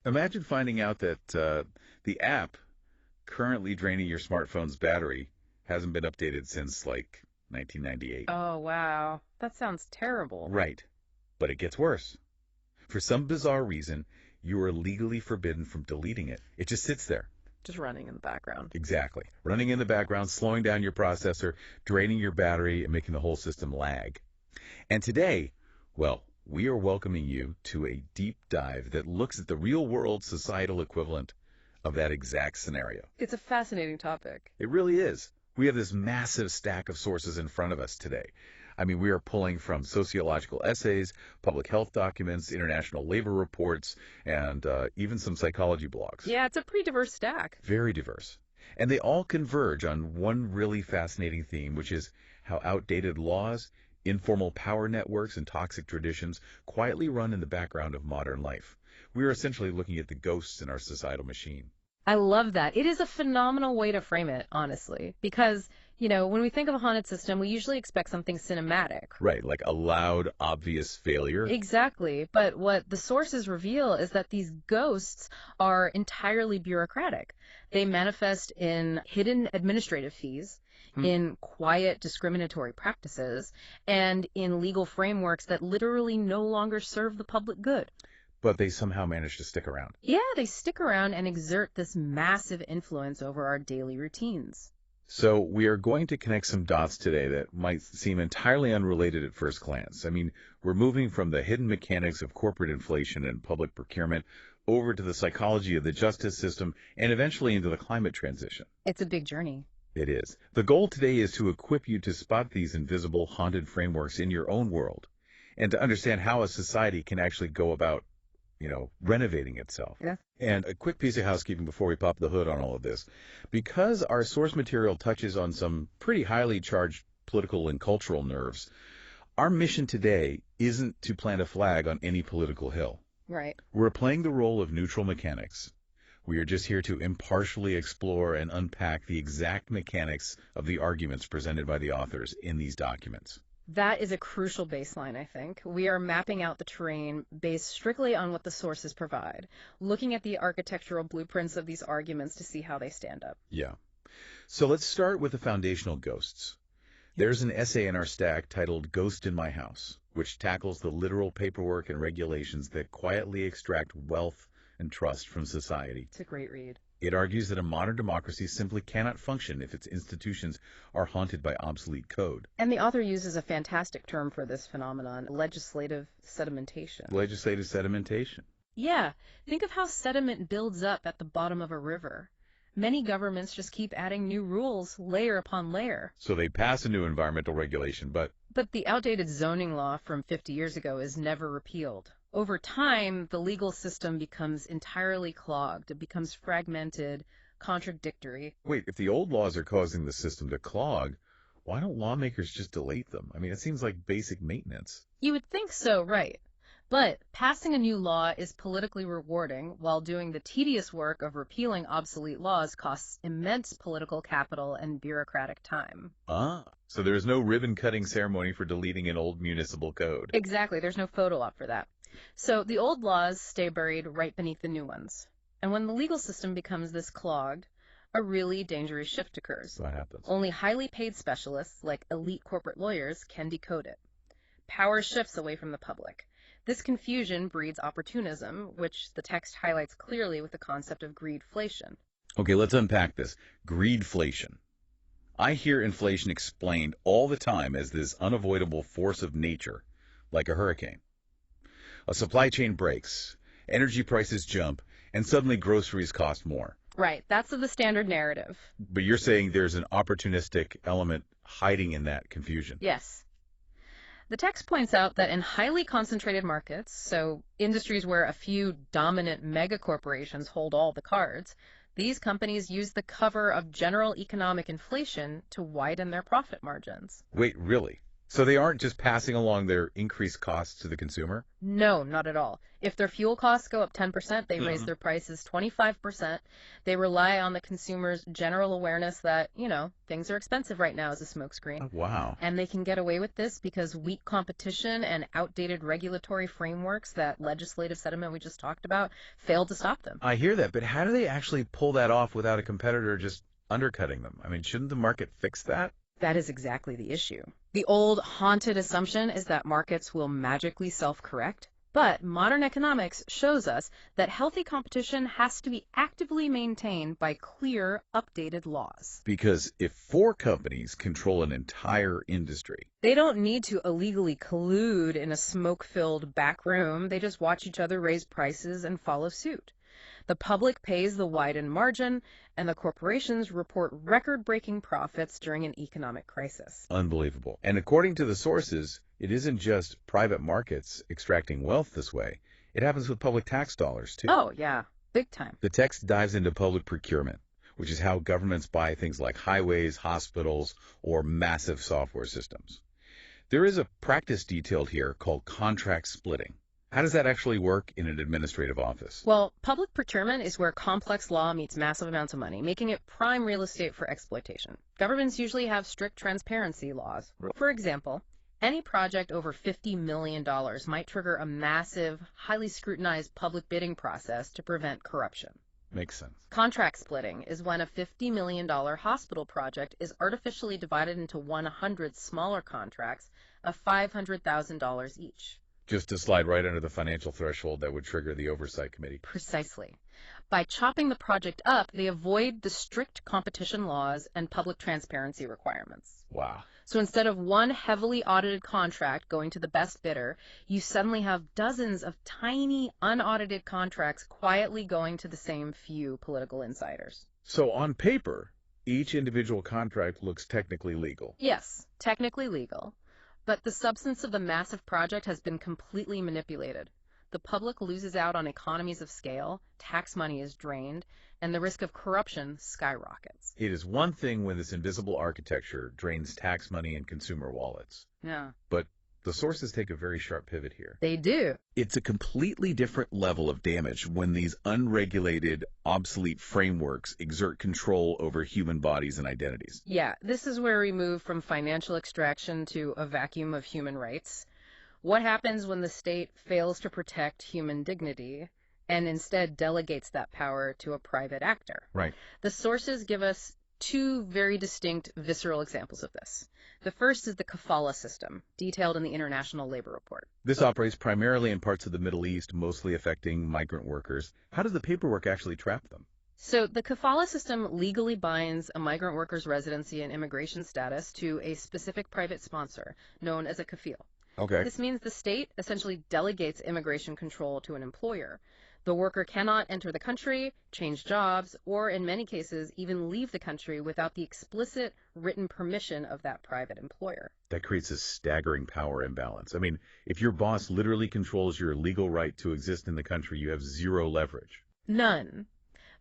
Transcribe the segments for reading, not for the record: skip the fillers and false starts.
Imagine finding out that the app currently draining your smartphone's battery hasn't been updated since like 1998. Oh, wow. That sounds terrible. Right. But it gets worse. For some bizarre reason, you are legally forbidden from deleting it. It just sits there. Just running in the background. Exactly. Running in the background, slowing down your processor, draining your battery, and making the whole system lag. And today, well, we are welcoming you to a deep dive that looks at the real-world societal equivalent of that exact scenario. It's a fascinating topic. It really is. We have this massive stack of sources in front of us today. I mean, we are pulling from sociological essays, public health documents, international labor reports, and even some psychology blogs. Yeah, it's a pretty diverse stack. Very diverse. And they all converge on one really fascinating theme, which is how outdated laws, informal power networks, and toxic traditions quietly run in the background of modern life. We are essentially looking at the ghosts in our societal machine. I love that. It is a phenomenal way to frame it, honestly, because, when we think of a haunted system, we usually expect something cinematic. Right, like a loud, obvious failure. Exactly. But what the sources reveal is that these ghosts are entirely bureaucratic. They manifest in hidden administrative fees, in quiet discriminatory practices, and in legal frameworks that literally no longer serve the public good. But they somehow manage to stick around. Yeah, they stick around and exert this massive influence over our daily routines. So we are going to connect some dots today that might seem entirely unrelated at first glance. I mean, we're moving from the hidden mechanics of corporate inflation and public procurement over to the psychology of the justice system and eventually into the climate transition. It's a big journey. It is. The goal today is to equip you to spot these invisible, haunted frameworks in your own world and to understand how a society can actually go about renovating itself. Yeah. And a quick piece of housekeeping before we pop the hood on all of this. Because our source material touches on some pretty highly charged political and cultural nerves, our mission today isn't to plant a flag on any political hill. Right. We're playing the role of neutral mechanics. We are just here to impartially explore and unpack the exact mechanics of the arguments presented by the authors in these documents. That is a crucial baseline, I think. We are mapping out the terrain based strictly on what the sources provide, looking at the architectural blueprints of these arguments to see how they stand up. Yeah. So let's start with the foundational ghosts. There's an essay in our stack titled Ghost in My House, which tackles the literal paperwork and regulations that quietly extract wealth and trust from society. It's a great read. It argues that a modern democracy simply cannot function if its institutions are haunted by obsolete code. And the author uses a fantastic term for this phenomenon, legislative sedimentation. Legislative sedimentation. Yeah, think of how sediment builds up at the bottom of a river. Many governments just keep adding new rules, layer upon layer. So they pass a new environmental regulation, but the outdated zoning law from 50 years ago is never repealed. Over time, the legal system becomes entirely clogged. It becomes fragmented, contradictory. Wait, if the old laws are causing the system to clog, why don't lawmakers just delete them? I mean, it seems like basic maintenance. You would think so, right? But passing a new law is politically rewarding, while doing the tedious work of repealing obsolete laws costs immense political capital and bureaucratic time. So there is no ribbon-cutting ceremony for deleting an old municipal code. Exactly, there's no photo op for that. So the old laws stay buried right beneath the new ones. And when the legal system becomes this clogged, a really dangerous shift occurs. What happens? Only highly paid specialists, like elite corporate lawyers, can decode it. Power shifts away from the public. This confusion breeds opportunism, which the text highlights clearly with the concept of greedflation. Okay, let's unpack this. Greedflation. I hear inflation explained all the time as this unavoidable force of nature, like a hurricane. A supply chain breaks, energy prices jump, and suddenly groceries cost more. Right, that's the standard narrative. But you're saying there's an opportunistic element hiding in that confusion. Yes. The text points out that in highly concentrated markets, so industries where a few dominant megacorporations hold all the cards, these companies use the cover of general economic inflation to widen their profit margins. Wait, really? So they aren't just passing along their increased costs to the consumer? No, not at all. If their fuel costs go up 10%, they raise their prices 25%. They rely on the consumer's general awareness that, things are expensive right now as a smokescreen. Oh, wow. And they can get away with this because weak competition and outdated regulatory frameworks, that legislative settlement we just talked about, failed to stop them. I hear that, but how do they actually pull that off without a competitor just undercutting them? I mean, shouldn't the market fix that? That is exactly the issue. The old haunted assumption is that markets will magically self-correct, but modern economics shows us that healthy competition has to be actively maintained by clear, updated laws. Because if 4 companies control an entire industry, they don't need to illegally collude in a smoke-filled back room. They just watch each other raise prices and follow suit. The public pays the widened margin, and the corporations report record-breaking profits during an economic crisis. Unbelievable. And according to the sources, it isn't just private markets extracting wealth this way. It happens with public tax dollars, too. Oh, yeah. Big time. The text dives into public procurement, which is how governments buy things like highways, hospitals, or massive software systems. There is a practice detailed here called contract splitting. How does that actually work in an administrative office? Well, public procurement is where complex law meets massive amounts of money, making it prime real estate for exploitation. Governments usually have strict transparency laws. For example, any project over $50 million might trigger a massive, highly scrutinized public bidding process to prevent corruption. Makes sense. Contract splitting is when a $50 million hospital project is artificially divided into 100 smaller contracts of $500,000 each. Just to slide right under the financial threshold that would trigger the oversight committee. Precisely. By chopping the project up, they avoid the strict competition laws and public transparency requirements. Wow. So instead of one heavily audited contract going to the best bidder, you suddenly have dozens of tiny, unaudited contracts quietly going to the same few political insiders. So on paper, each individual contract looks technically legal. Yes, technically legal. But the substance of the massive project has been completely manipulated. The public loses out on economies of scale, tax money is drained, and the risk of corruption skyrockets. It is one thing when this invisible architecture drains tax money and consumer wallets. Yeah. But the sources take a very sharp pivot here. They do. It's a completely different level of damage when these unregulated, obsolete frameworks exert control over human bodies and identities. Yeah, this is where we move from financial extraction to a vacuum of human rights. What happens when the state fails to protect human dignity and instead delegates that power to a private actor? Right. The sources give us 2 very distinct visceral examples of this. The first is the kafala system, detailed in the International Labor Report. This operates primarily in parts of the Middle East, mostly affecting migrant workers. How does the paperwork actually trap them? So the kafala system legally binds a migrant worker's residency and immigration status to a specific private sponsor, known as a kafil. Okay. This means the state essentially delegates immigration control to an employer. The worker cannot enter the country, change jobs, or in many cases, even leave the country without the explicit written permission of that private employer. That creates a staggering power imbalance. I mean, if your boss literally controls your legal right to exist in the country, you have zero leverage. None.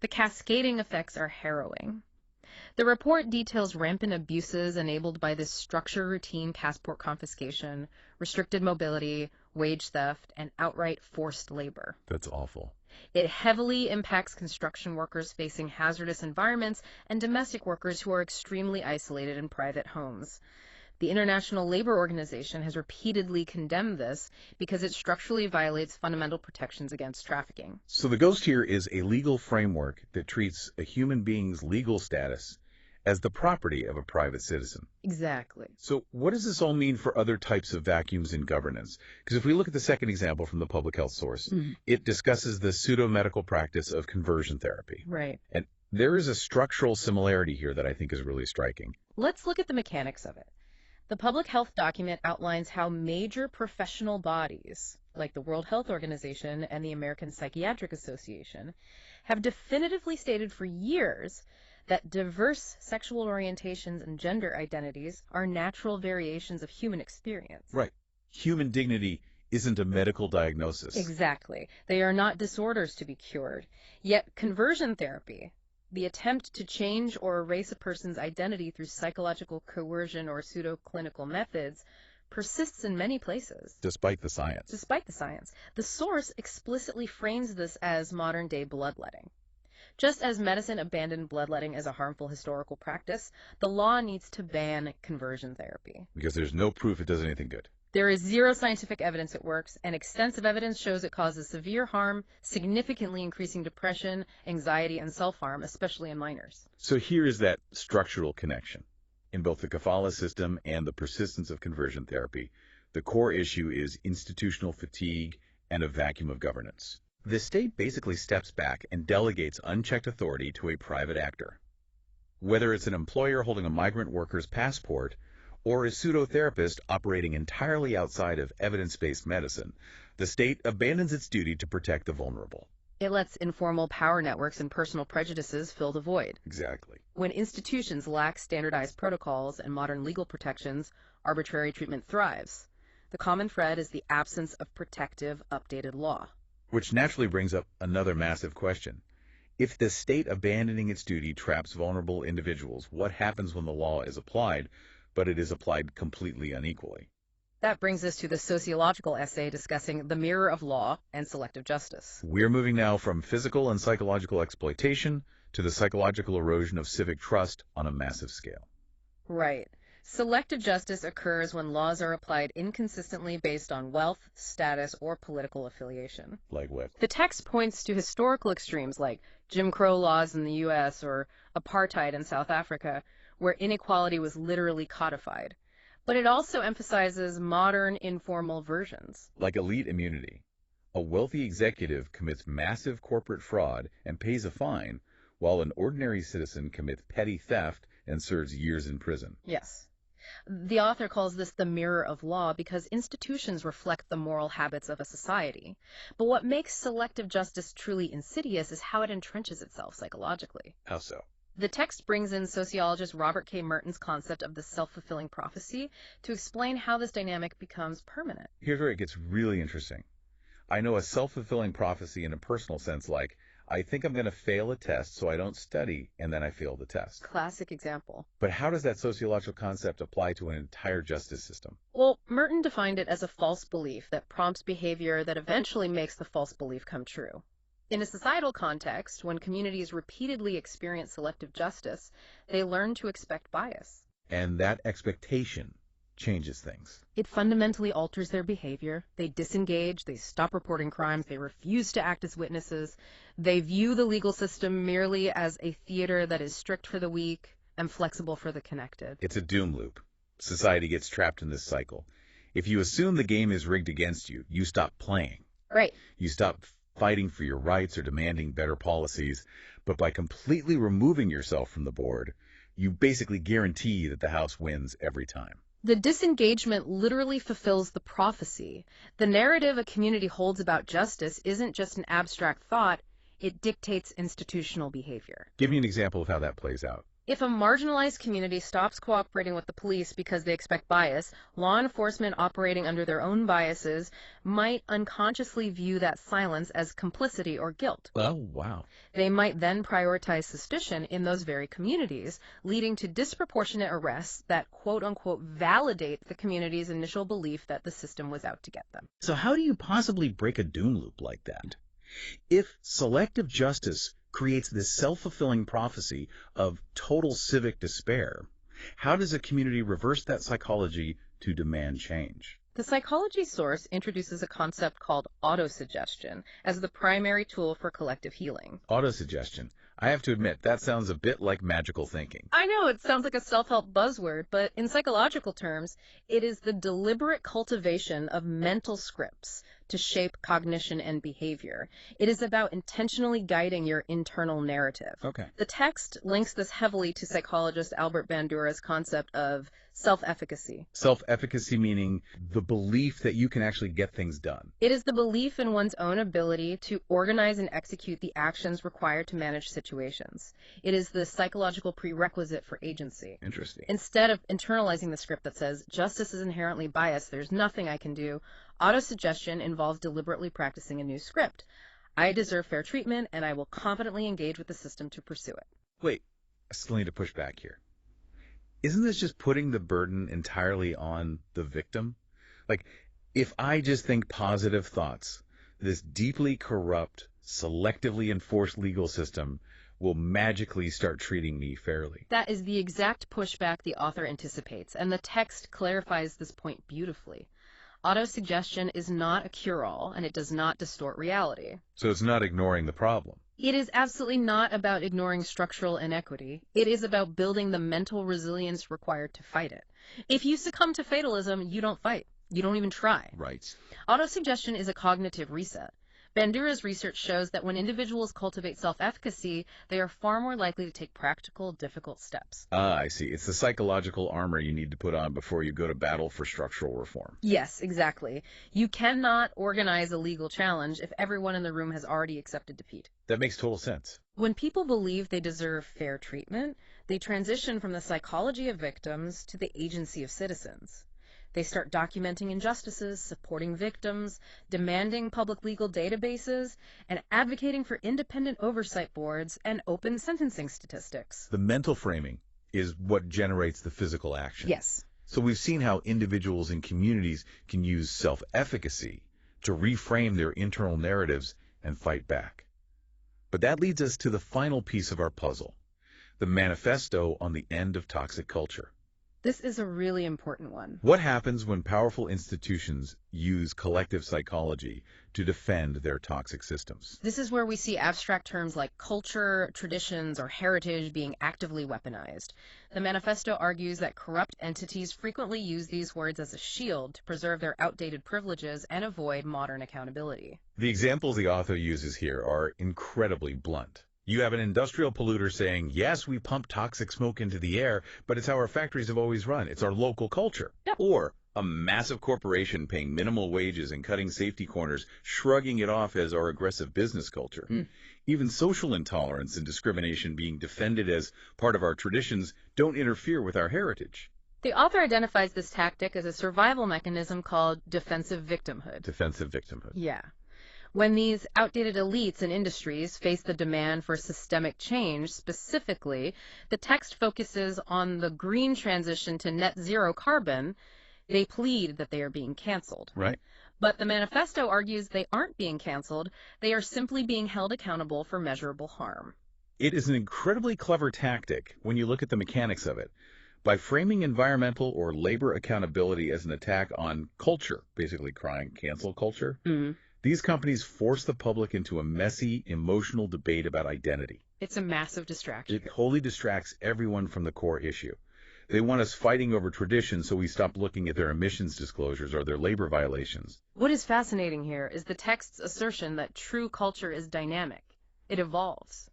The cascading effects are harrowing. The report details rampant abuses enabled by this structure-routine passport confiscation, restricted mobility, wage theft, and outright forced labor. That's awful. It heavily impacts construction workers facing hazardous environments and domestic workers who are extremely isolated in private homes. The International Labor Organization has repeatedly condemned this because it structurally violates fundamental protections against trafficking. So the ghost here is a legal framework that treats a human being's legal status as the property of a private citizen. Exactly. So what does this all mean for other types of vacuums in governance? Because if we look at the second example from the public health source, it discusses the pseudo-medical practice of conversion therapy. Right. And there is a structural similarity here that I think is really striking. Let's look at the mechanics of it. The public health document outlines how major professional bodies, like the World Health Organization and the American Psychiatric Association, have definitively stated for years that diverse sexual orientations and gender identities are natural variations of human experience. Right. Human dignity isn't a medical diagnosis. Exactly. They are not disorders to be cured. Yet conversion therapy, the attempt to change or erase a person's identity through psychological coercion or pseudo-clinical methods, persists in many places. Despite the science. Despite the science, the source explicitly frames this as modern-day bloodletting. Just as medicine abandoned bloodletting as a harmful historical practice, the law needs to ban conversion therapy. Because there's no proof it does anything good. There is zero scientific evidence it works, and extensive evidence shows it causes severe harm, significantly increasing depression, anxiety, and self-harm, especially in minors. So here is that structural connection. In both the kafala system and the persistence of conversion therapy, the core issue is institutional fatigue and a vacuum of governance. The state basically steps back and delegates unchecked authority to a private actor. Whether it's an employer holding a migrant worker's passport or a pseudotherapist operating entirely outside of evidence-based medicine, the state abandons its duty to protect the vulnerable. It lets informal power networks and personal prejudices fill the void. Exactly. When institutions lack standardized protocols and modern legal protections, arbitrary treatment thrives. The common thread is the absence of protective, updated law. Which naturally brings up another massive question. If the state abandoning its duty traps vulnerable individuals, what happens when the law is applied, but it is applied completely unequally? That brings us to the sociological essay discussing the mirror of law and selective justice. We're moving now from physical and psychological exploitation to the psychological erosion of civic trust on a massive scale. Right. Selective justice occurs when laws are applied inconsistently based on wealth, status, or political affiliation. Like what? The text points to historical extremes like Jim Crow laws in the U.S. or apartheid in South Africa, where inequality was literally codified. But it also emphasizes modern, informal versions. Like elite immunity. A wealthy executive commits massive corporate fraud and pays a fine, while an ordinary citizen commits petty theft and serves years in prison. Yes. The author calls this the mirror of law because institutions reflect the moral habits of a society. But what makes selective justice truly insidious is how it entrenches itself psychologically. How so? The text brings in sociologist Robert K. Merton's concept of the self-fulfilling prophecy to explain how this dynamic becomes permanent. Here's where it gets really interesting. I know a self-fulfilling prophecy in a personal sense, like, I think I'm going to fail a test, so I don't study, and then I fail the test. Classic example. But how does that sociological concept apply to an entire justice system? Well, Merton defined it as a false belief that prompts behavior that eventually makes the false belief come true. In a societal context, when communities repeatedly experience selective justice, they learn to expect bias. And that expectation changes things. It fundamentally alters their behavior. They disengage, they stop reporting crimes, they refuse to act as witnesses. They view the legal system merely as a theater that is strict for the weak and flexible for the connected. It's a doom loop. Society gets trapped in this cycle. If you assume the game is rigged against you, you stop playing. Right. You stop fighting for your rights or demanding better policies, but by completely removing yourself from the board, you basically guarantee that the house wins every time. The disengagement literally fulfills the prophecy. The narrative a community holds about justice isn't just an abstract thought, it dictates institutional behavior. Give me an example of how that plays out. If a marginalized community stops cooperating with the police because they expect bias, law enforcement operating under their own biases might unconsciously view that silence as complicity or guilt. Oh, wow. They might then prioritize suspicion in those very communities, leading to disproportionate arrests that quote-unquote validate the community's initial belief that the system was out to get them. So how do you possibly break a doom loop like that? If selective justice creates this self-fulfilling prophecy of total civic despair, how does a community reverse that psychology to demand change? The psychology source introduces a concept called autosuggestion as the primary tool for collective healing. Autosuggestion. I have to admit, that sounds a bit like magical thinking. I know it sounds like a self-help buzzword, but in psychological terms, it is the deliberate cultivation of mental scripts to shape cognition and behavior. It is about intentionally guiding your internal narrative. Okay. The text links this heavily to psychologist Albert Bandura's concept of self-efficacy. Self-efficacy meaning the belief that you can actually get things done. It is the belief in one's own ability to organize and execute the actions required to manage situations. It is the psychological prerequisite for agency. Interesting. Instead of internalizing the script that says, justice is inherently biased, there's nothing I can do, autosuggestion involves deliberately practicing a new script. I deserve fair treatment, and I will confidently engage with the system to pursue it. Wait, I still need to push back here. Isn't this just putting the burden entirely on the victim? Like, if I just think positive thoughts, this deeply corrupt, selectively enforced legal system will magically start treating me fairly. That is the exact pushback the author anticipates, and the text clarifies this point beautifully. Autosuggestion is not a cure-all, and it does not distort reality. So it's not ignoring the problem. It is absolutely not about ignoring structural inequity. It is about building the mental resilience required to fight it. If you succumb to fatalism, you don't fight. You don't even try. Right. Autosuggestion is a cognitive reset. Bandura's research shows that when individuals cultivate self-efficacy, they are far more likely to take practical, difficult steps. Ah, I see. It's the psychological armor you need to put on before you go to battle for structural reform. Yes, exactly. You cannot organize a legal challenge if everyone in the room has already accepted defeat. That makes total sense. When people believe they deserve fair treatment, they transition from the psychology of victims to the agency of citizens. They start documenting injustices, supporting victims, demanding public legal databases, and advocating for independent oversight boards and open sentencing statistics. The mental framing is what generates the physical action. Yes. So we've seen how individuals and communities can use self-efficacy to reframe their internal narratives and fight back. But that leads us to the final piece of our puzzle, the manifesto on the end of toxic culture. This is a really important one. What happens when powerful institutions use collective psychology to defend their toxic systems? This is where we see abstract terms like culture, traditions, or heritage being actively weaponized. The manifesto argues that corrupt entities frequently use these words as a shield to preserve their outdated privileges and avoid modern accountability. The examples the author uses here are incredibly blunt. You have an industrial polluter saying, yes, we pump toxic smoke into the air, but it's how our factories have always run. It's our local culture. Yep. Or a massive corporation paying minimal wages and cutting safety corners, shrugging it off as our aggressive business culture. Even social intolerance and discrimination being defended as part of our traditions don't interfere with our heritage. The author identifies this tactic as a survival mechanism called defensive victimhood. Defensive victimhood. Yeah. When these outdated elites and industries face the demand for systemic change, specifically, the text focuses on the green transition to net zero carbon. They plead that they are being canceled. Right. But the manifesto argues they aren't being canceled. They are simply being held accountable for measurable harm. It is an incredibly clever tactic when you look at the mechanics of it. By framing environmental or labor accountability as an attack on culture, basically crying cancel culture, these companies force the public into a messy, emotional debate about identity. It's a massive distraction. It wholly distracts everyone from the core issue. They want us fighting over tradition so we stop looking at their emissions disclosures or their labor violations. What is fascinating here is the text's assertion that true culture is dynamic. It evolves.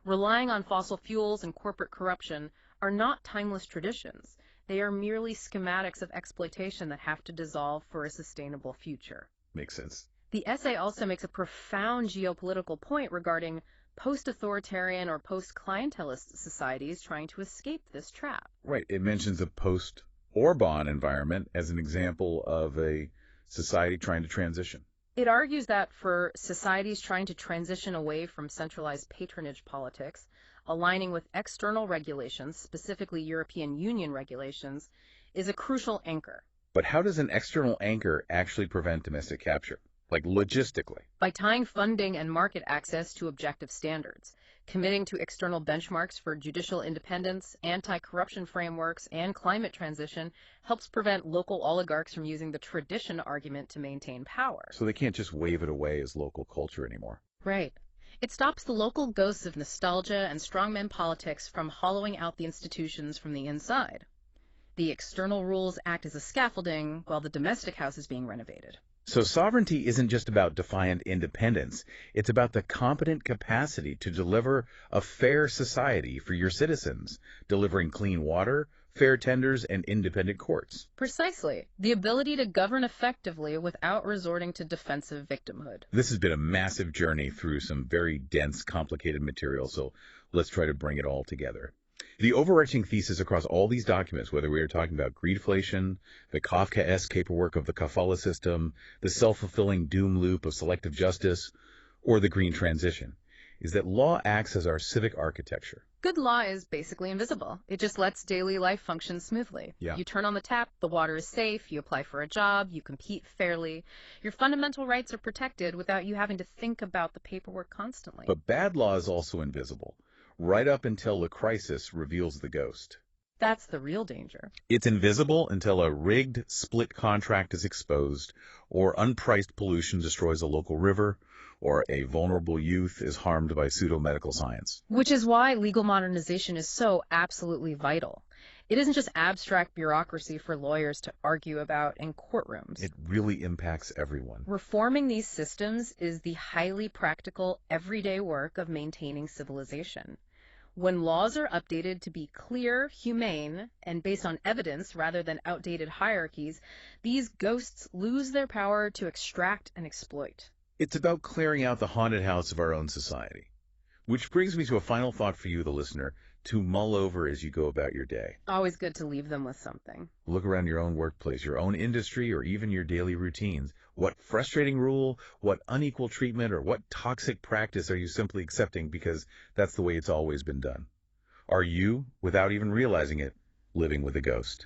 Relying on fossil fuels and corporate corruption are not timeless traditions. They are merely schematics of exploitation that have to dissolve for a sustainable future. Makes sense. The essay also makes a profound geopolitical point regarding post-authoritarian or post-clientelist societies trying to escape this trap. Right. It mentions a post-Orban environment as an example of a society trying to transition. It argues that for societies trying to transition away from centralized patronage politics, aligning with external regulations, specifically European Union regulations, is a crucial anchor. But how does an external anchor actually prevent domestic capture? Like logistically? By tying funding and market access to objective standards, committing to external benchmarks for judicial independence, anti-corruption frameworks, and climate transition helps prevent local oligarchs from using the tradition argument to maintain power. So they can't just wave it away as local culture anymore. Right. It stops the local ghosts of nostalgia and strongman politics from hollowing out the institutions from the inside. The external rules act as a scaffolding while the domestic house is being renovated. So sovereignty isn't just about defiant independence. It's about the competent capacity to deliver a fair society for your citizens, delivering clean water, fair tenders, and independent courts. Precisely. The ability to govern effectively without resorting to defensive victimhood. This has been a massive journey through some very dense, complicated material, so let's try to bring it all together. The overarching thesis across all these documents, whether we are talking about greedflation, the Kafkaesque paperwork of the kafala system, the self-fulfilling doom loop of selective justice, or the green transition, is that law acts as our civic architecture. Good law is basically invisible. It just lets daily life function smoothly. Yeah. You turn on the tap, the water is safe, you apply for a job, you compete fairly. Your fundamental rights are protected without you having to think about the paperwork constantly. But bad law is also invisible, right up until a crisis reveals the ghost. That's the real danger. It's invisible until a rigged split contract is exposed, or unpriced pollution destroys a local river, or a vulnerable youth is harmed by pseudo-medical science. Which is why legal modernization is so absolutely vital. It isn't just abstract bureaucracy for lawyers to argue about in courtrooms. It really impacts everyone. Reforming these systems is the highly practical, everyday work of maintaining civilization. When laws are updated to be clear, humane, and based on evidence rather than outdated hierarchies, these ghosts lose their power to extract and exploit. It's about clearing out the haunted house of our own society. Which brings me to a final thought for you, the listener, to mull over as you go about your day. Always good to leave them with something. Look around your own workplace, your own industry, or even your daily routines. What frustrating rule, what unequal treatment, or what toxic practice are you simply accepting because that's the way it's always been done? Are you, without even realizing it, living with a ghost?